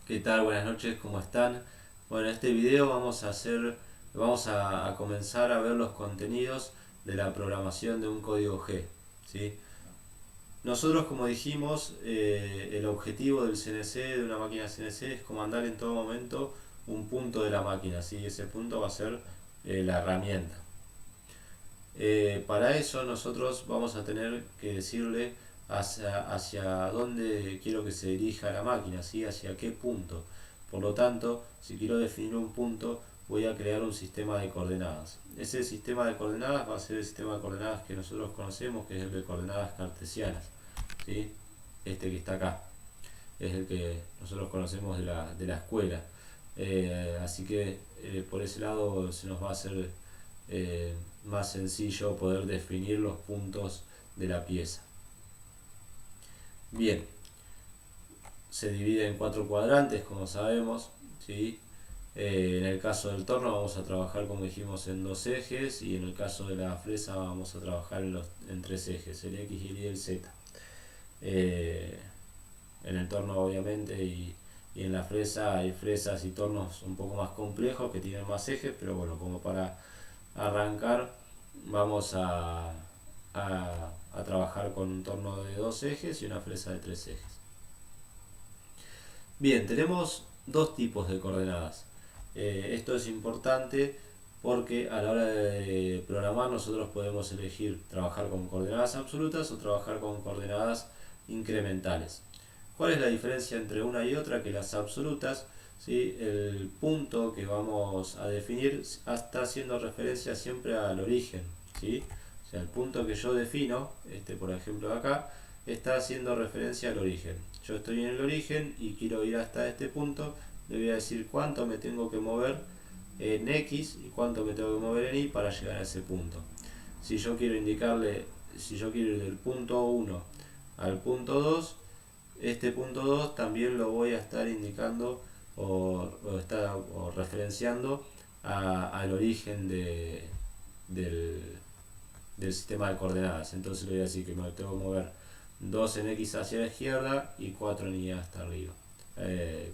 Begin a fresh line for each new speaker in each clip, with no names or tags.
¿Qué tal? Buenas noches, ¿cómo están? Bueno, en este video vamos a comenzar a ver los contenidos de la programación de un código G, ¿sí? Nosotros, como dijimos, el objetivo del CNC, de una máquina CNC, es comandar en todo momento un punto de la máquina, ¿sí? Ese punto va a ser la herramienta. Para eso nosotros vamos a tener que decirle hacia dónde quiero que se dirija la máquina, ¿sí? Hacia qué punto. Por lo tanto, si quiero definir un punto, voy a crear un sistema de coordenadas. Ese sistema de coordenadas va a ser el sistema de coordenadas que nosotros conocemos, que es el de coordenadas cartesianas, ¿sí? Este que está acá es el que nosotros conocemos de la escuela. Así que por ese lado se nos va a hacer más sencillo poder definir los puntos de la pieza. Bien, se divide en 4 cuadrantes, como sabemos, ¿sí? En el caso del torno vamos a trabajar, como dijimos, en 2 ejes, y en el caso de la fresa vamos a trabajar en 3 ejes, el X, Y y el Z. En el torno, obviamente, y en la fresa hay fresas y tornos un poco más complejos que tienen más ejes, pero bueno, como para arrancar vamos a trabajar con un torno de 2 ejes y una fresa de 3 ejes. Bien, tenemos dos tipos de coordenadas. Esto es importante porque a la hora de programar nosotros podemos elegir trabajar con coordenadas absolutas o trabajar con coordenadas incrementales. ¿Cuál es la diferencia entre una y otra? Que las absolutas, ¿sí? El punto que vamos a definir está haciendo referencia siempre al origen, ¿sí? O sea, el punto que yo defino, por ejemplo de acá, está haciendo referencia al origen. Yo estoy en el origen y quiero ir hasta este punto, le voy a decir cuánto me tengo que mover en X y cuánto me tengo que mover en Y para llegar a ese punto. Si yo quiero indicarle, si yo quiero ir del punto 1 al punto 2, este punto 2 también lo voy a estar indicando o referenciando al origen del, del sistema de coordenadas. Entonces le voy a decir que me tengo que mover 2 en X hacia la izquierda y 4 en Y hasta arriba.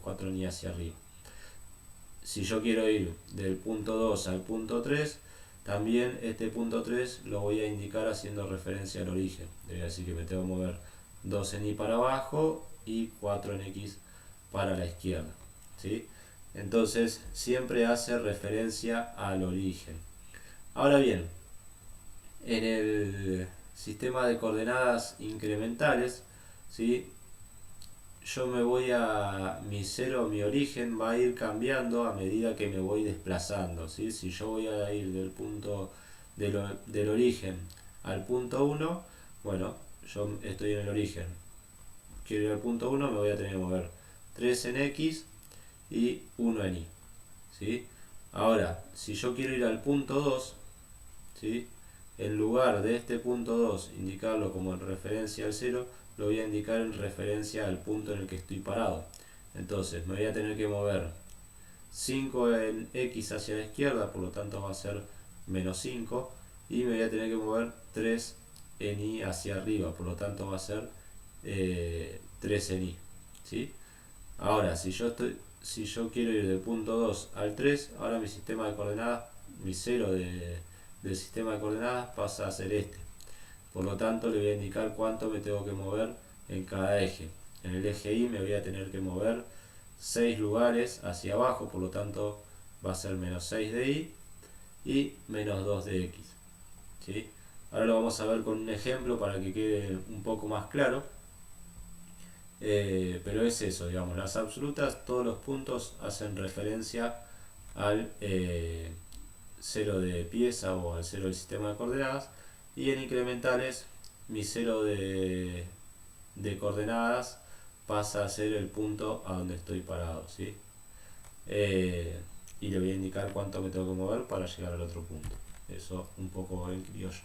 4 en Y hacia arriba. Si yo quiero ir del punto 2 al punto 3, también este punto 3 lo voy a indicar haciendo referencia al origen. Le voy a decir que me tengo que mover 2 en Y para abajo y 4 en X para la izquierda, ¿sí? Entonces siempre hace referencia al origen. Ahora bien, en el sistema de coordenadas incrementales, ¿sí? Yo me voy a mi cero, mi origen va a ir cambiando a medida que me voy desplazando, ¿sí? Si yo voy a ir del punto del origen al punto 1, bueno, yo estoy en el origen, quiero ir al punto 1, me voy a tener que mover 3 en X y 1 en Y, ¿sí? Ahora, si yo quiero ir al punto 2, ¿sí? En lugar de este punto 2 indicarlo como en referencia al 0, lo voy a indicar en referencia al punto en el que estoy parado. Entonces me voy a tener que mover 5 en X hacia la izquierda, por lo tanto va a ser menos 5, y me voy a tener que mover 3 en Y hacia arriba, por lo tanto va a ser 3 en Y, ¿sí? Ahora, si yo quiero ir del punto 2 al 3, ahora mi sistema de coordenadas, mi cero del sistema de coordenadas pasa a ser este. Por lo tanto, le voy a indicar cuánto me tengo que mover en cada eje. En el eje Y me voy a tener que mover 6 lugares hacia abajo, por lo tanto va a ser menos 6 de Y y menos 2 de X, ¿sí? Ahora lo vamos a ver con un ejemplo para que quede un poco más claro. Pero es eso, digamos, las absolutas, todos los puntos hacen referencia al cero de pieza o al cero del sistema de coordenadas, y en incrementales mi cero de coordenadas pasa a ser el punto a donde estoy parado, ¿sí? Y le voy a indicar cuánto me tengo que mover para llegar al otro punto. Eso un poco en criollo.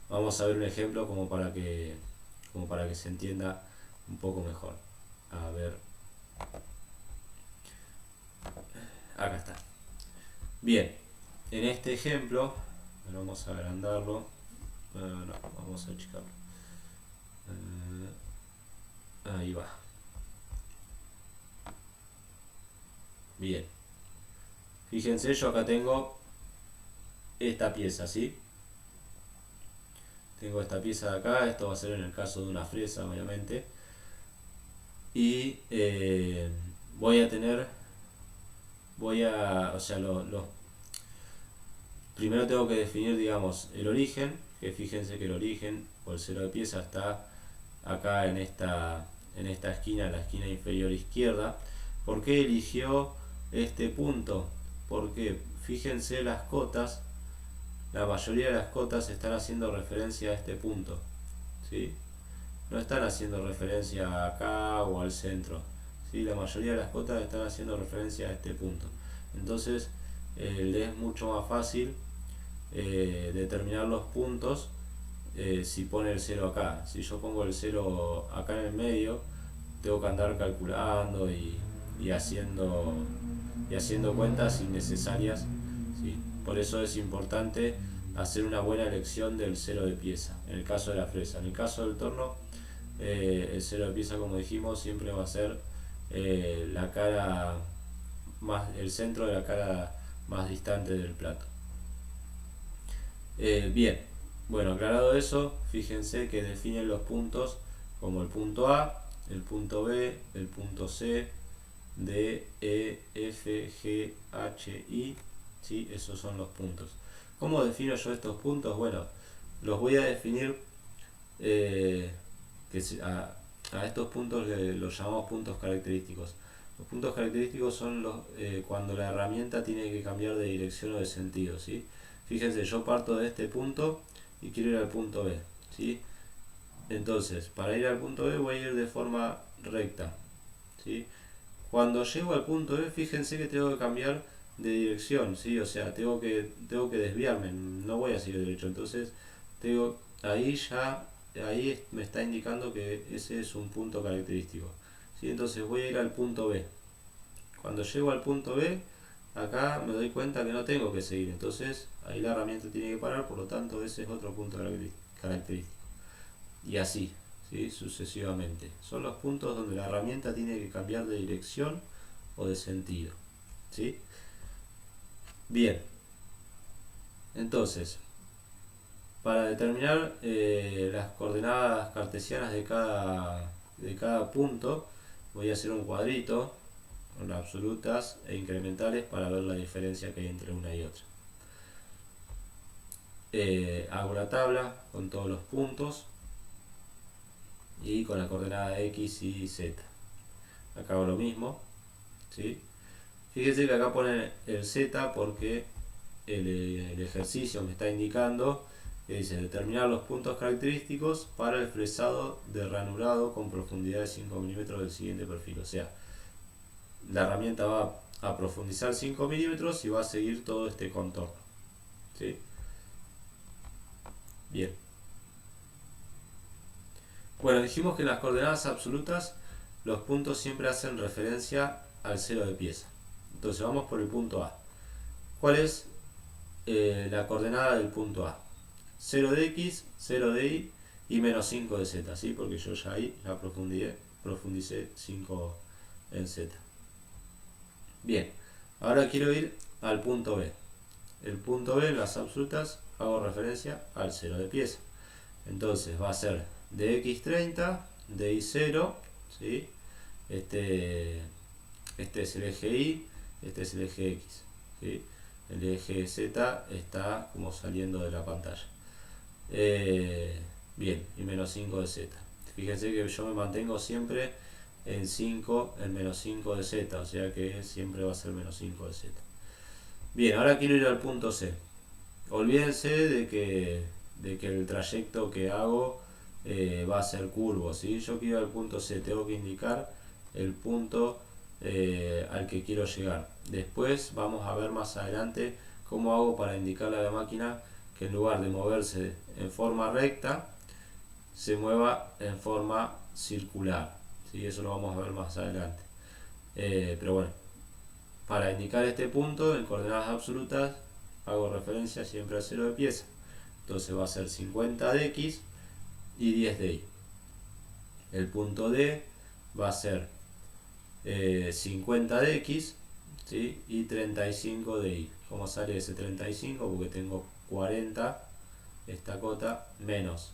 Vamos a ver un ejemplo como para que se entienda un poco mejor. A ver, acá está. Bien, en este ejemplo, vamos a agrandarlo. No, vamos a achicarlo. Ahí va. Bien, fíjense, yo acá tengo esta pieza, ¿sí? Tengo esta pieza de acá, esto va a ser en el caso de una fresa, obviamente. Y o sea, primero tengo que definir, digamos, el origen, que fíjense que el origen, o el cero de pieza, está acá en esta esquina, en la esquina inferior izquierda. ¿Por qué eligió este punto? Porque fíjense las cotas, la mayoría de las cotas están haciendo referencia a este punto, ¿sí? No están haciendo referencia acá o al centro, ¿sí? La mayoría de las cotas están haciendo referencia a este punto. Entonces le es mucho más fácil determinar los puntos si pone el 0 acá. Si yo pongo el 0 acá en el medio, tengo que andar calculando y haciendo cuentas innecesarias, ¿sí? Por eso es importante hacer una buena elección del 0 de pieza, en el caso de la fresa. En el caso del torno, el 0 de pieza, como dijimos, siempre va a ser la cara el centro de la cara más distante del plato. Bien, bueno, aclarado eso, fíjense que definen los puntos como el punto A, el punto B, el punto C, D, E, F, G, H, I, ¿sí? Esos son los puntos. ¿Cómo defino yo estos puntos? Bueno, los voy a definir, a estos puntos los llamamos puntos característicos. Los puntos característicos son cuando la herramienta tiene que cambiar de dirección o de sentido, ¿sí? Fíjense, yo parto de este punto y quiero ir al punto B, ¿sí? Entonces, para ir al punto B voy a ir de forma recta, ¿sí? Cuando llego al punto B, fíjense que tengo que cambiar de dirección, ¿sí? O sea, tengo que desviarme, no voy a seguir derecho. Entonces, ahí me está indicando que ese es un punto característico, ¿sí? Entonces voy a ir al punto B. Cuando llego al punto B, acá me doy cuenta que no tengo que seguir, entonces ahí la herramienta tiene que parar, por lo tanto ese es otro punto característico. Y así, ¿sí? Sucesivamente. Son los puntos donde la herramienta tiene que cambiar de dirección o de sentido, ¿sí? Bien, entonces, para determinar las coordenadas cartesianas de cada punto, voy a hacer un cuadrito con absolutas e incrementales para ver la diferencia que hay entre una y otra. Hago la tabla con todos los puntos y con la coordenada X y Z. Acá hago lo mismo, ¿sí? Fíjense que acá pone el Z porque el ejercicio me está indicando que dice determinar los puntos característicos para el fresado de ranurado con profundidad de 5 milímetros del siguiente perfil. O sea, la herramienta va a profundizar 5 milímetros y va a seguir todo este contorno, ¿sí? Bien. Bueno, dijimos que en las coordenadas absolutas los puntos siempre hacen referencia al 0 de pieza. Entonces vamos por el punto A. ¿Cuál es la coordenada del punto A? 0 de X, 0 de Y y menos 5 de Z, ¿sí? Porque yo ya ahí la profundicé 5 en Z. Bien, ahora quiero ir al punto B. El punto B en las absolutas hago referencia al 0 de pieza. Entonces va a ser de X30, de Y0, ¿sí? Este es el eje Y, este es el eje X, ¿sí? El eje Z está como saliendo de la pantalla. Bien, y menos 5 de Z. Fíjense que yo me mantengo siempre en menos 5 de Z, o sea que siempre va a ser menos 5 de Z. Bien, ahora quiero ir al punto C. Olvídense de que el trayecto que hago va a ser curvo, ¿sí? Yo quiero ir al punto C, tengo que indicar el punto al que quiero llegar. Después vamos a ver más adelante cómo hago para indicarle a la máquina que en lugar de moverse en forma recta, se mueva en forma circular, ¿sí? Eso lo vamos a ver más adelante. Pero bueno, para indicar este punto en coordenadas absolutas hago referencia siempre al 0 de pieza. Entonces va a ser 50 de X y 10 de Y. El punto D va a ser 50 de X, ¿sí? Y 35 de Y. ¿Cómo sale ese 35? Porque tengo 40, esta cota, menos.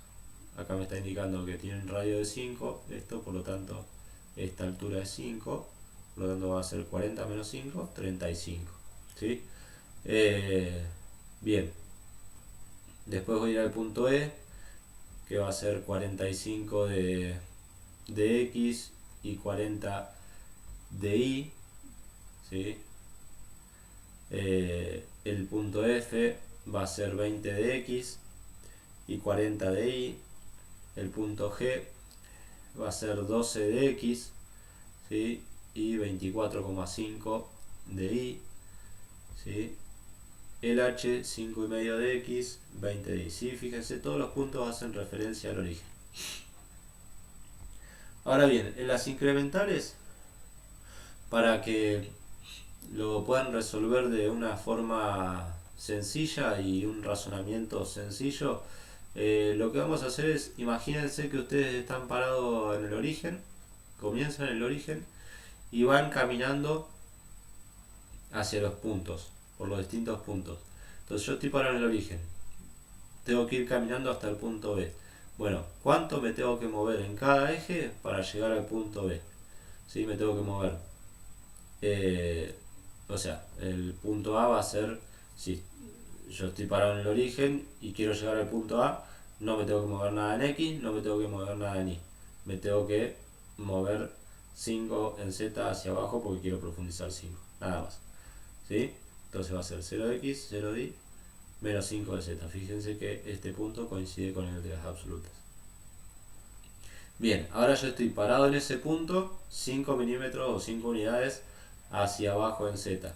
Acá me está indicando que tiene un radio de 5, esto, por lo tanto, esta altura es 5, por lo tanto va a ser 40 menos 5, 35. ¿Sí? Bien, después voy a ir al punto E, que va a ser 45 de X y 40 de Y. ¿Sí? El punto F va a ser 20 de X y 40 de Y. El punto G va a ser 12 de X, ¿sí? Y 24,5 de Y, ¿sí? El H 5,5 de X, 20 de Y, ¿sí? Fíjense, todos los puntos hacen referencia al origen. Ahora bien, en las incrementales, para que lo puedan resolver de una forma sencilla y un razonamiento sencillo, lo que vamos a hacer es, imagínense que ustedes están parados en el origen, comienzan en el origen y van caminando hacia los puntos, por los distintos puntos. Entonces yo estoy parado en el origen, tengo que ir caminando hasta el punto B. Bueno, ¿cuánto me tengo que mover en cada eje para llegar al punto B? ¿Sí? Me tengo que mover. O sea, el punto A va a ser, si yo estoy parado en el origen y quiero llegar al punto A, no me tengo que mover nada en X, no me tengo que mover nada en Y. Me tengo que mover 5 en Z hacia abajo porque quiero profundizar 5, nada más. ¿Sí? Entonces va a ser 0 de X, 0 de Y, menos 5 de Z. Fíjense que este punto coincide con el de las absolutas. Bien, ahora yo estoy parado en ese punto, 5 milímetros o 5 unidades hacia abajo en Z.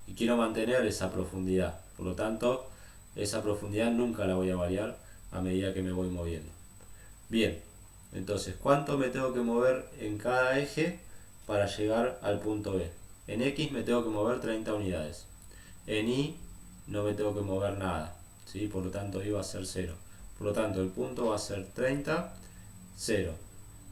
Y quiero mantener esa profundidad. Por lo tanto, esa profundidad nunca la voy a variar a medida que me voy moviendo. Bien, entonces, ¿cuánto me tengo que mover en cada eje para llegar al punto B? En X me tengo que mover 30 unidades. En Y no me tengo que mover nada, ¿sí? Por lo tanto Y va a ser 0. Por lo tanto el punto va a ser 30, 0.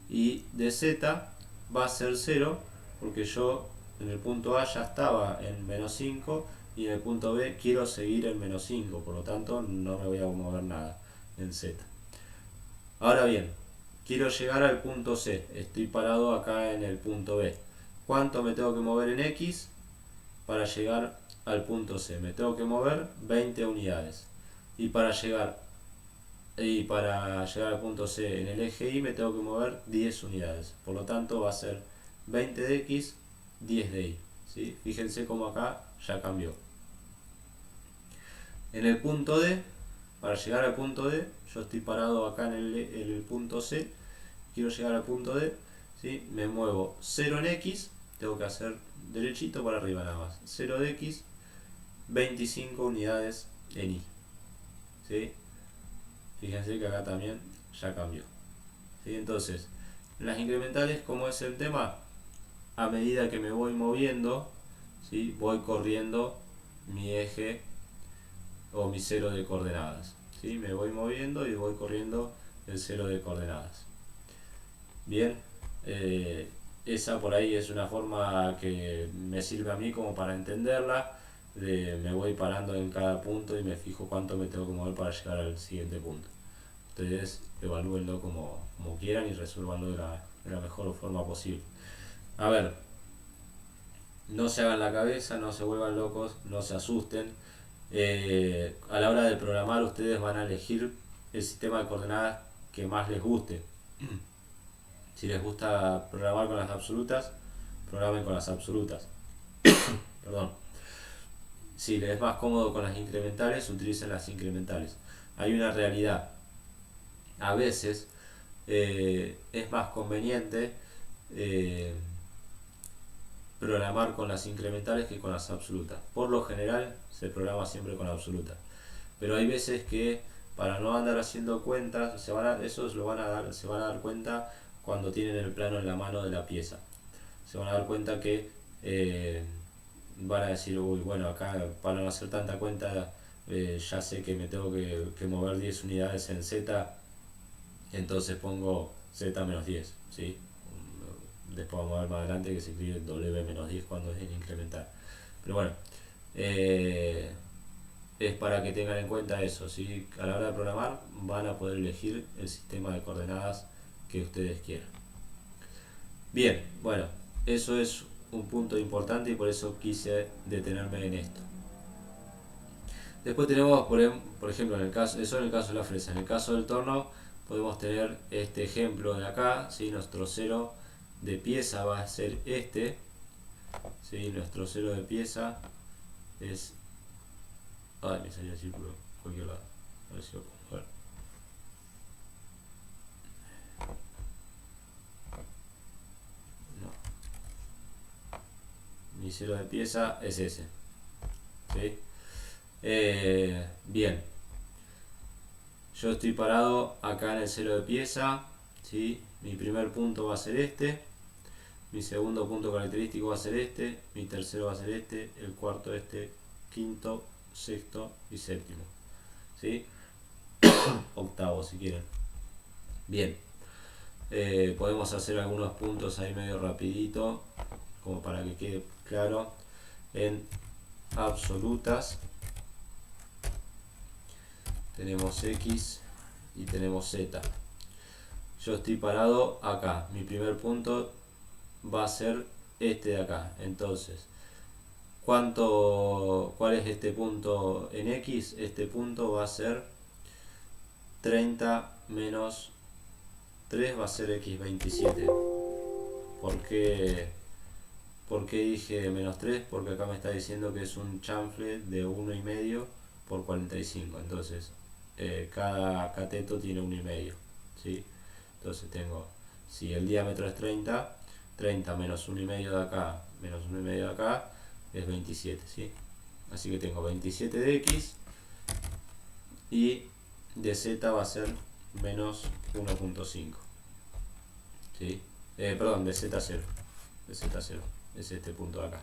Y de Z va a ser 0 porque yo en el punto A ya estaba en menos 5 y en el punto B quiero seguir en menos 5. Por lo tanto no me voy a mover nada en Z. Ahora bien, quiero llegar al punto C. Estoy parado acá en el punto B. ¿Cuánto me tengo que mover en X para llegar al punto C? Me tengo que mover 20 unidades. Y para llegar al punto C en el eje Y me tengo que mover 10 unidades. Por lo tanto va a ser 20 de X, 10 de Y. ¿Sí? Fíjense cómo acá ya cambió. En el punto D, para llegar al punto D, yo estoy parado acá en el punto C, quiero llegar al punto D, ¿sí? Me muevo 0 en X, tengo que hacer derechito para arriba nada más, 0 de X, 25 unidades en Y. ¿Sí? Fíjense que acá también ya cambió. ¿Sí? Entonces, en las incrementales, ¿cómo es el tema? A medida que me voy moviendo, ¿sí? Voy corriendo mi eje o mi cero de coordenadas. ¿Sí? Me voy moviendo y voy corriendo el cero de coordenadas. Bien, esa por ahí es una forma que me sirve a mí como para entenderla. Me voy parando en cada punto y me fijo cuánto me tengo que mover para llegar al siguiente punto. Ustedes evalúenlo como quieran y resuelvanlo de la mejor forma posible. A ver, no se hagan la cabeza, no se vuelvan locos, no se asusten. A la hora de programar ustedes van a elegir el sistema de coordenadas que más les guste. Si les gusta programar con las absolutas, programen con las absolutas. Perdón. Si les es más cómodo con las incrementales, utilicen las incrementales. Hay una realidad. A veces es más conveniente programar con las incrementales que con las absolutas. Por lo general se programa siempre con absolutas. Pero hay veces que para no andar haciendo cuentas, se van a dar cuenta cuando tienen el plano en la mano de la pieza. Se van a dar cuenta que van a decir, uy, bueno, acá para no hacer tanta cuenta, ya sé que me tengo que mover 10 unidades en Z, entonces pongo Z menos 10, ¿sí? después vamos a ver más adelante que se escribe W-10 cuando es en incremental. Pero bueno, es para que tengan en cuenta eso, ¿sí? A la hora de programar van a poder elegir el sistema de coordenadas que ustedes quieran. Bien, bueno, eso es un punto importante y por eso quise detenerme en esto. Después tenemos, por ejemplo, en el caso de la fresa. En el caso del torno podemos tener este ejemplo de acá, ¿sí? Nuestro cero de pieza va a ser este, ¿sí? Nuestro cero de pieza es... Ay, me salía así por cualquier lado. A ver si lo puedo ver. No. Mi cero de pieza es ese, ¿sí? Bien, yo estoy parado acá en el cero de pieza, ¿sí? Mi primer punto va a ser este, mi segundo punto característico va a ser este, mi tercero va a ser este, el cuarto este, quinto, sexto y séptimo, ¿sí? Octavo si quieren. Bien, podemos hacer algunos puntos ahí medio rapidito, como para que quede claro. En absolutas tenemos X y tenemos Z. Yo estoy parado acá, mi primer punto va a ser este de acá. Entonces, ¿cuál es este punto en X? Este punto va a ser 30 menos 3 va a ser X27. ¿Por qué dije menos 3? Porque acá me está diciendo que es un chanfle de 1,5 por 45. Entonces, cada cateto tiene 1,5. ¿Sí? Entonces tengo, si el diámetro es 30, 30 menos 1,5 de acá, menos 1,5 de acá, es 27, ¿sí? Así que tengo 27 de X y de Z va a ser menos 1,5, ¿sí? Perdón, de Z0, es este punto de acá.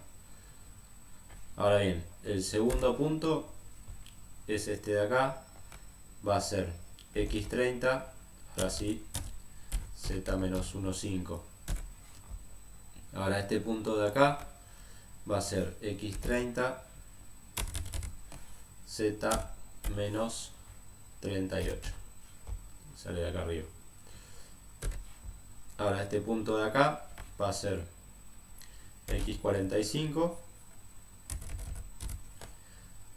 Ahora bien, el segundo punto es este de acá, va a ser X30, ahora sí, Z menos 1,5. Ahora este punto de acá va a ser X30, Z menos 38. Sale de acá arriba. Ahora este punto de acá va a ser X45,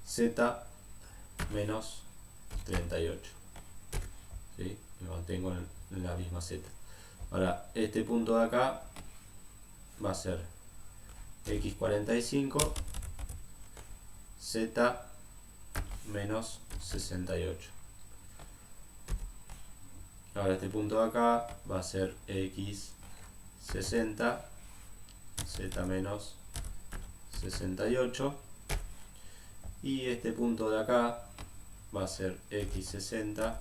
Z menos 38. ¿Sí? Me mantengo en la misma Z. Ahora este punto de acá va a ser X45, Z menos 68. Ahora este punto de acá va a ser X60, Z menos 68. Y este punto de acá va a ser X60,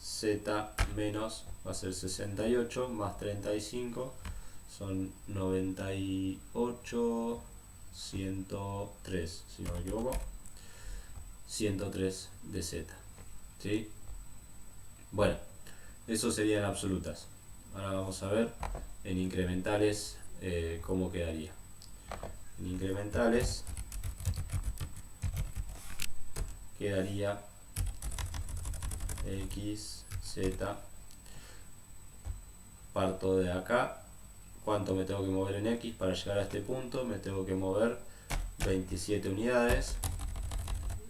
Z menos, va a ser 68 más 35, son 98, 103, si no me equivoco, 103 de Z, ¿sí? Bueno, eso serían absolutas. Ahora vamos a ver en incrementales cómo quedaría. En incrementales quedaría X, Z, parto de acá. ¿Cuánto me tengo que mover en X para llegar a este punto? Me tengo que mover 27 unidades.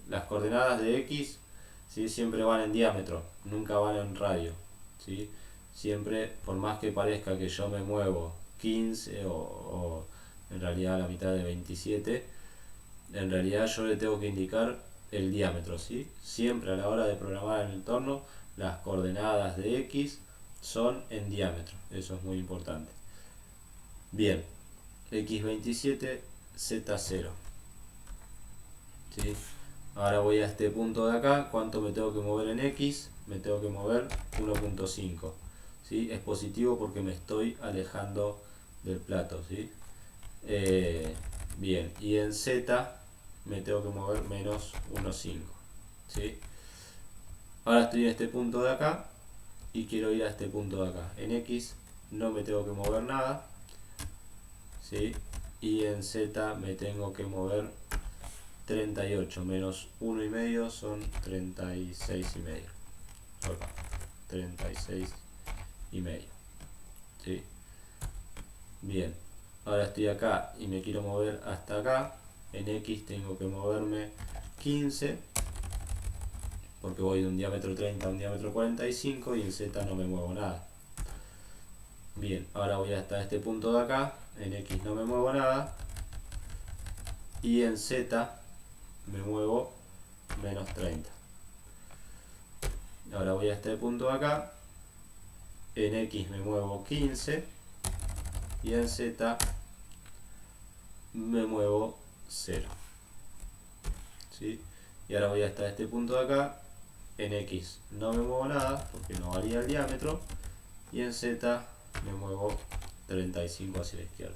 Las coordenadas de X, ¿sí? Siempre van en diámetro, nunca van en radio, ¿sí? Siempre, por más que parezca que yo me muevo 15 o en realidad la mitad de 27, en realidad yo le tengo que indicar el diámetro, ¿sí? Siempre a la hora de programar el entorno, las coordenadas de X son en diámetro, eso es muy importante. Bien, X27, Z0, ¿sí? Ahora voy a este punto de acá. ¿Cuánto me tengo que mover en X? Me tengo que mover 1,5, ¿sí? Es positivo porque me estoy alejando del plato, ¿sí? Bien, y en Z me tengo que mover menos 1,5, ¿sí? Ahora estoy en este punto de acá y quiero ir a este punto de acá. En X no me tengo que mover nada, ¿sí? Y en Z me tengo que mover 38 menos 1,5 son 36,5. 36,5. ¿Sí? Bien, ahora estoy acá y me quiero mover hasta acá. En X tengo que moverme 15, porque voy de un diámetro 30 a un diámetro 45, y en Z no me muevo nada. Bien, ahora voy hasta este punto de acá. En X no me muevo nada, y en Z me muevo menos 30. Ahora voy a este punto de acá. En X me muevo 15, y en Z me muevo 0. ¿Sí? Y ahora voy hasta este punto de acá. En X no me muevo nada porque no varía el diámetro, y en Z me muevo 35 hacia la izquierda.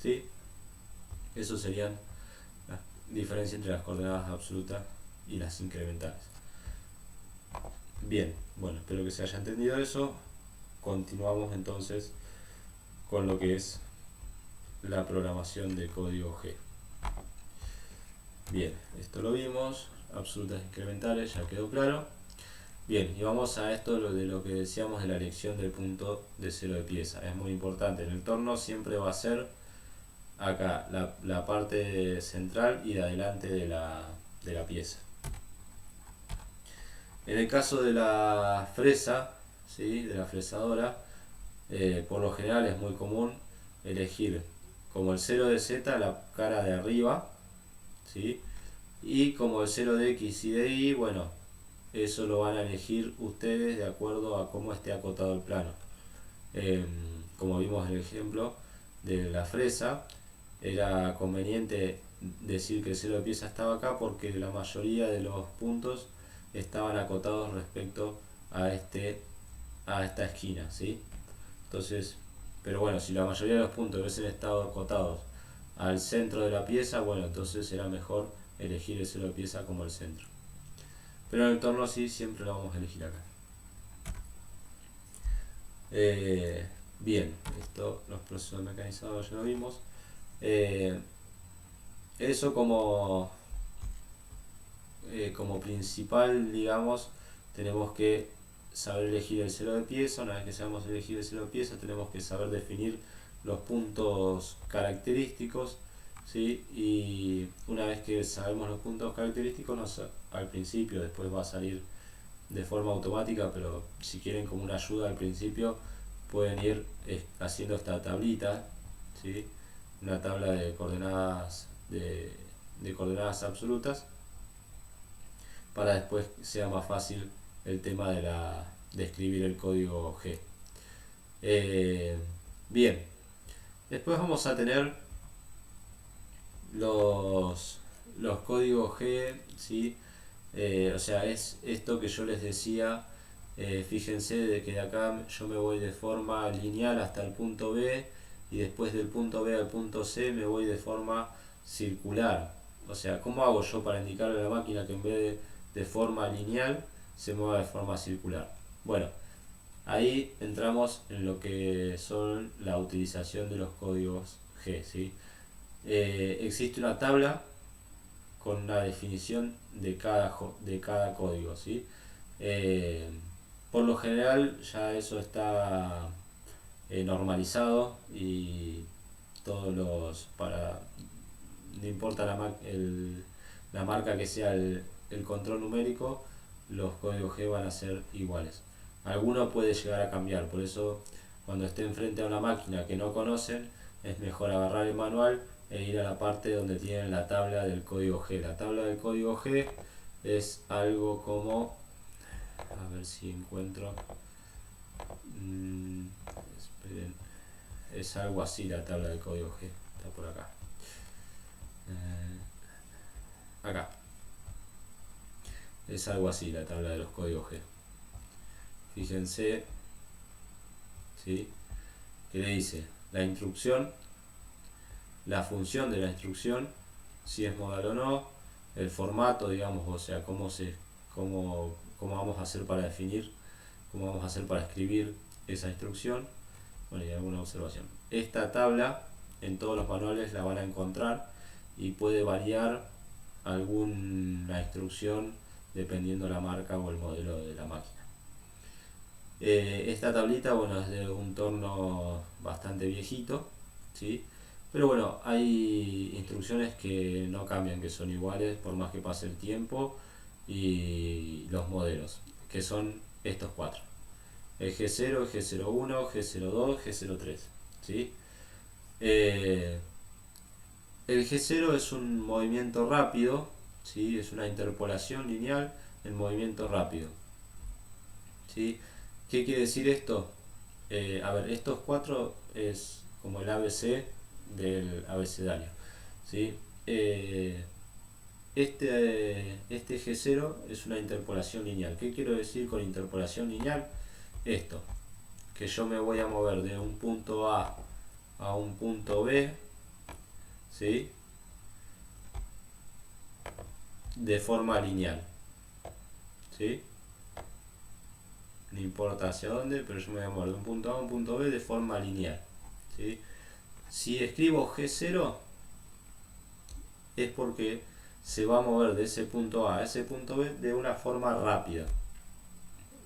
¿Sí? Eso serían las diferencias entre las coordenadas absolutas y las incrementales. Bien, bueno, espero que se haya entendido eso. Continuamos entonces con lo que es la programación de código G. Bien, esto lo vimos, absolutas incrementales, ya quedó claro. Bien, y vamos a esto de lo que decíamos de la elección del punto de cero de pieza. Es muy importante, en el torno siempre va a ser acá la parte central y de adelante de la pieza. En el caso de la fresa, ¿sí? De la fresadora, por lo general es muy común elegir como el 0 de Z la cara de arriba, ¿sí? Y como el 0 de X y de Y, bueno, eso lo van a elegir ustedes de acuerdo a cómo esté acotado el plano. Como vimos en el ejemplo de la fresa, era conveniente decir que el 0 de pieza estaba acá porque la mayoría de los puntos estaban acotados respecto a esta esquina, ¿sí? Entonces, pero bueno, si la mayoría de los puntos hubiesen estado acotados al centro de la pieza, bueno, entonces será mejor elegir el 0 de pieza como el centro. Pero en el torno sí, siempre lo vamos a elegir acá. Bien, los procesos mecanizados ya lo vimos. Eso como principal, digamos, tenemos que saber elegir el 0 de pieza. Una vez que sabemos elegir el 0 de pieza, tenemos que saber definir los puntos característicos, ¿sí? Y una vez que sabemos los puntos característicos, al principio, después va a salir de forma automática, pero si quieren como una ayuda al principio, pueden ir haciendo esta tablita, ¿sí? Una tabla de coordenadas de coordenadas absolutas, para después sea más fácil el tema de escribir el código G. Bien, después vamos a tener los códigos G, ¿sí? O sea, es esto que yo les decía. Fíjense de que de acá yo me voy de forma lineal hasta el punto B, y después del punto B al punto C me voy de forma circular. O sea, ¿cómo hago yo para indicarle a la máquina que en vez de forma lineal se mueva de forma circular? Bueno, ahí entramos en lo que son la utilización de los códigos G, ¿sí? Existe una tabla con una definición de cada código, ¿sí? Por lo general ya eso está normalizado, y no importa la marca que sea el control numérico, los códigos G van a ser iguales. Alguno puede llegar a cambiar, por eso cuando estén frente a una máquina que no conocen, es mejor agarrar el manual e ir a la parte donde tienen la tabla del código G. La tabla del código G es algo como, a ver si encuentro, esperen, es algo así la tabla del código G, está por acá. Acá es algo así la tabla de los códigos G. Fíjense, ¿sí? Que le dice la instrucción, la función de la instrucción, si es modal o no, el formato, digamos, o sea, cómo vamos a hacer para definir, cómo vamos a hacer para escribir esa instrucción, Bueno, y alguna observación. Esta tabla en todos los manuales la van a encontrar y puede variar alguna instrucción dependiendo la marca o el modelo de la máquina. Esta tablita, bueno, es de un torno bastante viejito, ¿sí? Pero bueno, hay instrucciones que no cambian, que son iguales por más que pase el tiempo, y los modelos, que son estos cuatro: el G0, G01, G02, G03, ¿sí? El G0 es un movimiento rápido, ¿sí? Es una interpolación lineal en movimiento rápido, ¿sí? ¿Qué quiere decir esto? A ver, estos cuatro es como el ABC del abecedario, ¿sí? Este G0 es una interpolación lineal. ¿Qué quiero decir con interpolación lineal? Esto, que yo me voy a mover de un punto a un punto B, ¿sí? De forma lineal, ¿sí? No importa hacia dónde, pero yo me voy a mover de un punto A a un punto B de forma lineal, ¿sí? Si escribo G0 es porque se va a mover de ese punto A a ese punto B de una forma rápida,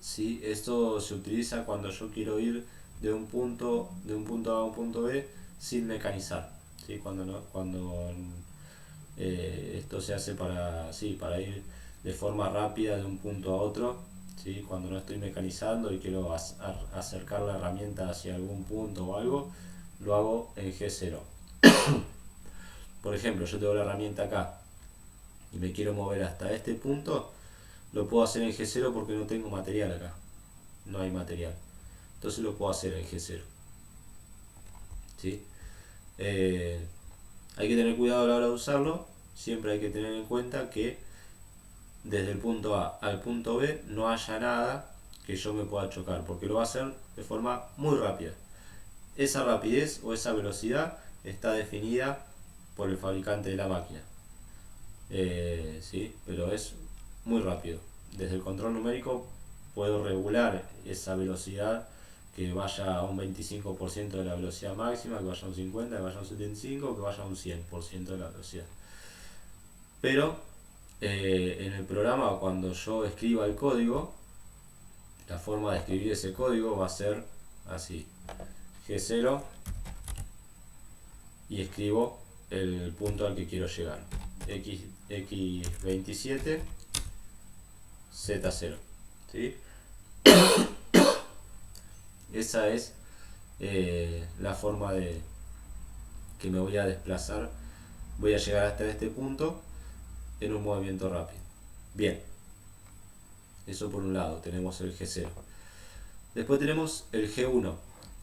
¿sí? Esto se utiliza cuando yo quiero ir de un punto A a un punto B sin mecanizar, ¿sí? Cuando esto se hace para ir de forma rápida de un punto a otro, ¿sí? Cuando no estoy mecanizando y quiero acercar la herramienta hacia algún punto o algo, lo hago en G0. Por ejemplo, yo tengo la herramienta acá y me quiero mover hasta este punto, lo puedo hacer en G0 porque no tengo material acá, no hay material, entonces lo puedo hacer en G0, ¿sí? Hay que tener cuidado a la hora de usarlo. Siempre hay que tener en cuenta que desde el punto A al punto B no haya nada que yo me pueda chocar, porque lo va a hacer de forma muy rápida. Esa rapidez o esa velocidad está definida por el fabricante de la máquina, ¿sí? Pero es muy rápido. Desde el control numérico puedo regular esa velocidad, que vaya a un 25% de la velocidad máxima, que vaya a un 50%, que vaya a un 75%, que vaya a un 100% de la velocidad. Pero en el programa, cuando yo escriba el código, la forma de escribir ese código va a ser así: G0, y escribo el punto al que quiero llegar, X27, Z0, ¿sí? Esa es la forma de que me voy a desplazar, voy a llegar hasta este punto en un movimiento rápido. Bien, eso por un lado, tenemos el G0. Después tenemos el G1,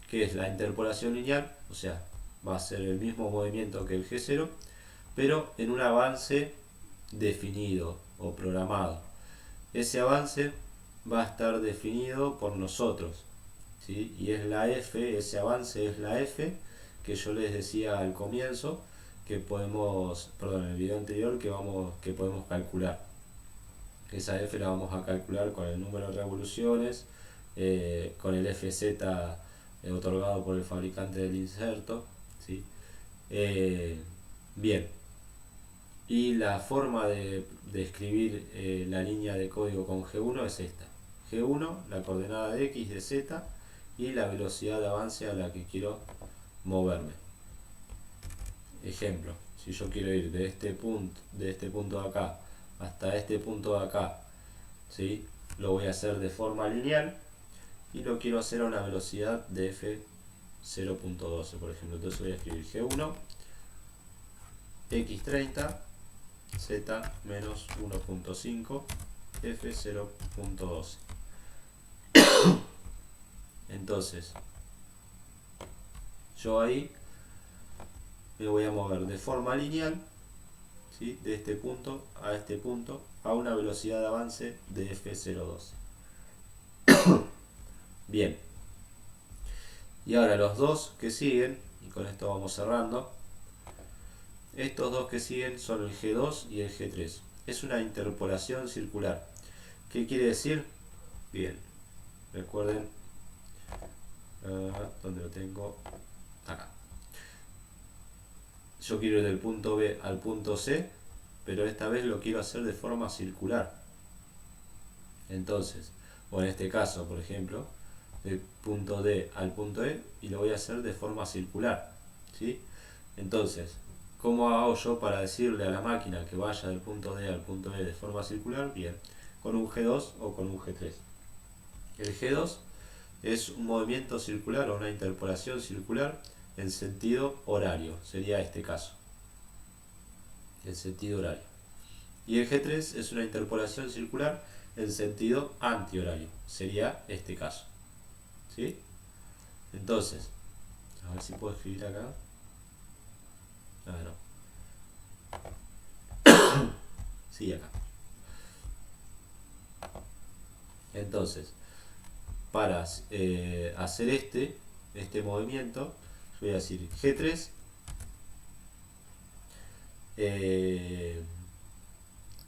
que es la interpolación lineal, o sea, va a ser el mismo movimiento que el G0, pero en un avance definido o programado. Ese avance va a estar definido por nosotros, ¿sí? Y es la F, ese avance es la F que yo les decía al comienzo, que podemos, perdón, en el video anterior, que podemos calcular. Esa F la vamos a calcular con el número de revoluciones, con el FZ otorgado por el fabricante del inserto, ¿sí? Bien, y la forma de escribir la línea de código con G1 es esta: G1, la coordenada de X, de Z, y la velocidad de avance a la que quiero moverme. Ejemplo, si yo quiero ir de este punto de acá hasta este punto de acá, ¿sí? Lo voy a hacer de forma lineal y lo quiero hacer a una velocidad de f0.12, por ejemplo. Entonces voy a escribir G1, X30, Z menos 1.5, f0.12. Entonces, yo ahí me voy a mover de forma lineal, ¿sí? De este punto a una velocidad de avance de f0.12. Bien, y ahora los dos que siguen, y con esto vamos cerrando. Estos dos que siguen son el G2 y el G3. Es una interpolación circular. ¿Qué quiere decir? Bien, recuerden ¿Dónde lo tengo? Acá. Yo quiero ir del punto B al punto C, pero esta vez lo quiero hacer de forma circular. Entonces, o en este caso, por ejemplo, del punto D al punto E, y lo voy a hacer de forma circular, ¿sí? Entonces, ¿cómo hago yo para decirle a la máquina que vaya del punto D al punto E de forma circular? Bien, con un G2 o con un G3. El G2 es un movimiento circular o una interpolación circular en sentido horario, sería este caso, en sentido horario. Y el G3 es una interpolación circular en sentido antihorario, sería este caso. ¿Sí? Entonces, a ver si puedo escribir acá. Ah, no. Sí, acá. Entonces, para hacer este movimiento, yo voy a decir G3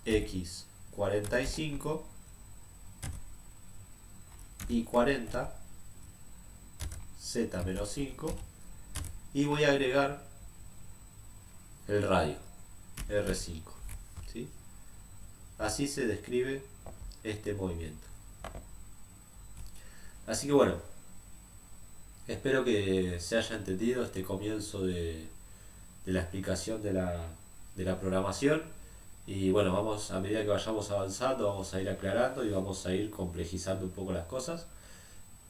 X 45 y 40 Z menos 5 y voy a agregar el radio R5, ¿sí? Así se describe este movimiento. Así que bueno, espero que se haya entendido este comienzo de la explicación de la programación. Y bueno, vamos, a medida que vayamos avanzando, vamos a ir aclarando y vamos a ir complejizando un poco las cosas.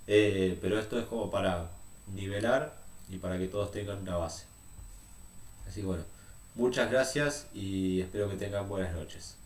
Pero esto es como para nivelar y para que todos tengan una base. Así que bueno, muchas gracias y espero que tengan buenas noches.